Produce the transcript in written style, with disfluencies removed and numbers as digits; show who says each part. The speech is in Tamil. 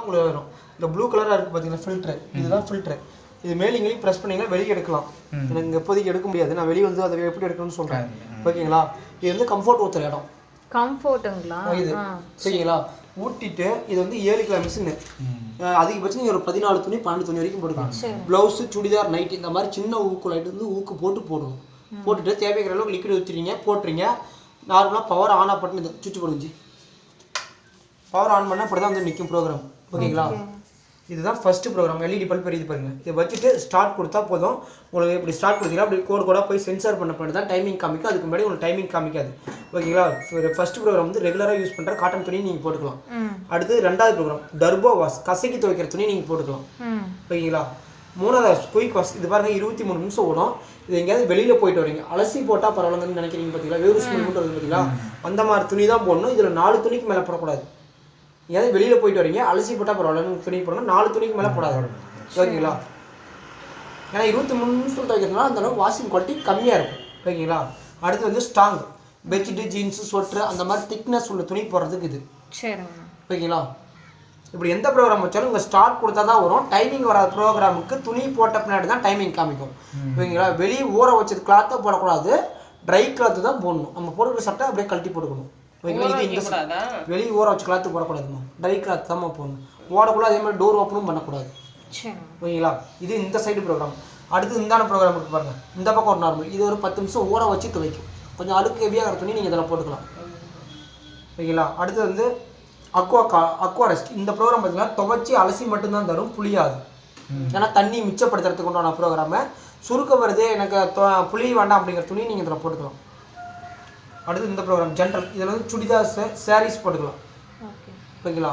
Speaker 1: உங்களுக்கு வரும். இந்த ப்ளூ கலராக இருக்குது பார்த்தீங்கன்னா ஃபில்ட்ரு, இதுதான் ஃபில்ட்ரு. இது மேலிங்களையும் ப்ரெஸ் பண்ணிங்கன்னா வெளியே எடுக்கலாம். எனக்கு இங்கே எப்போதைக்கு எடுக்க முடியாது, நான் வெளியே வந்து அதை எப்படி எடுக்கணும்னு சொல்கிறேன். ஓகேங்களா? இது வந்து கம்ஃபர்ட் ஊற்றுற இடம்.
Speaker 2: கம்ஃபர்ட்டுங்களா
Speaker 1: இது சரிங்களா? ஊட்டிட்டு இது வந்து 7 கிலோ மிஷின். அதிகபட்சம் நீங்கள் ஒரு 14 துணி 12 துணி வரைக்கும் போட்டுக்கலாம். ப்ளவுஸு, சுடிதார், நைட் இந்த மாதிரி சின்ன ஊக்கு லைட் வந்து ஊக்கு போட்டு போடணும். போட்டுட்டு தேவைக்கிற அளவுக்கு லிக்விட் ஊற்றிடுங்க, போட்டுறீங்க. நார்மலாக பவர் ஆன் ஆஃப் பண்ணி சுவிட்ச் போடுங்க. பவர் ஆன் பண்ணால் அப்படி தான் வந்து நிற்கும் ப்ரோக்ராம். ஓகேங்களா? இதுதான் ஃபஸ்ட்டு ப்ரோக்ராம். எல்இடி பல்ப் எரியுது பாருங்கள். இதை வச்சுட்டு ஸ்டார்ட் கொடுத்தா போதும். உங்களுக்கு இப்படி ஸ்டார்ட் கொடுத்தீங்கன்னா அப்படி கோடாக போய் சென்சார் பண்ண தான் டைமிங் காமிக்கும். அதுக்கு முன்னாடி உங்களுக்கு டைமிங் காமிக்காது. ஓகேங்களா? ஃபர்ஸ்ட் ப்ரோக்ராம் வந்து ரெகுலராக யூஸ் பண்ணுற காட்டன் துணி நீங்கள் போட்டுக்கலாம். அடுத்து 2வது ப்ரோக்ராம் டர்போ வாஷ், கசக்கி துவைக்கிற துணி நீங்கள் போட்டுக்கலாம். ஓகேங்களா? 3வது குயிக் வாஷ். இது பாருங்கள் 23 நிமிஷம் ஓடும். இது எங்கேயாவது வெளியில் போயிட்டு வரீங்க, அலசி போட்டால் பரவாயில்லங்கன்னு நினைக்கிறீங்க பார்த்தீங்களா? வேறு ஸ்மெல் மட்டும் வருது பார்த்தீங்களா? அந்த மாதிரி துணி தான் போடணும். இதில் 4 துணிக்கு மேலே போடக்கூடாது. ஏதாவது வெளியில் போயிட்டு வரீங்க, அலசி போட்டால் பரவாயில்ல, துணி போடணும். 4 துணிக்கு மேலே போடாது. ஓகேங்களா? ஏன்னா 23 நிமிஷம் துவைக்கிறதுனால அந்த அளவுக்கு வாஷிங் குவாலிட்டி கம்மியாக இருக்கும். ஓகேங்களா? அடுத்து வந்து ஸ்ட்ராங் பெட்ஷீட்டு, ஜீன்ஸு, ஸ்வெட்ரு அந்த மாதிரி திக்னஸ் உள்ள துணி போடுறதுக்கு இது. ஓகேங்களா? இப்படி எந்த ப்ரோக்ராம் வச்சாலும் இங்கே ஸ்டார்ட் கொடுத்தா தான் வரும். டைமிங் வராத ப்ரோக்ராமுக்கு துணி போட்ட பின்னாடி தான் டைமிங் காமிக்கும். ஓகேங்களா? வெளியே ஊற வச்சது கிளாத்தை போடக்கூடாது, ட்ரை கிளாத்து தான் போடணும். நம்ம போடுற சட்டை அப்படியே கழட்டி போட்டுக்கணும். ஓகேங்களா? இது இந்த வெளியே ஊற வச்சு கிளாத்து போடக்கூடாதுமா, ட்ரை கிளாத் தான் போடணும். ஓடக்கூடாது, அதே மாதிரி டோர் ஓப்பனும் பண்ணக்கூடாது. ஓகேங்களா? இது இந்த சைடு ப்ரோக்ராம். அடுத்து இந்தான ப்ரோக்ராம் இருக்குது பாருங்கள். இந்த பக்கம் ஒரு நார்மல். இது ஒரு 10 நிமிஷம் ஊற வச்சு துவைக்கும். கொஞ்சம் அழுக்கு ஹெவியாக துணி நீங்கள் இதெல்லாம் போட்டுக்கலாம். ஓகேங்களா? அடுத்து வந்து அக்வா ரெஸ்ட். இந்த ப்ரோக்ராம் பார்த்தீங்கன்னா துவைச்சி அலசி மட்டும்தான் தரும், புளியாது. ஏன்னா தண்ணி மிச்சப்படுத்துறதுக்கு உண்டான ப்ரோக்ராமை. சுருக்க வருது எனக்கு புளி வேண்டாம் அப்படிங்கிற துணி நீங்கள் இதில் போட்டுக்கலாம். அடுத்து இந்த ப்ரோக்ராம் ஜென்ரல். இதில் வந்து சுடிதார், சாரீஸ் போட்டுக்கலாம். ஓகேங்களா?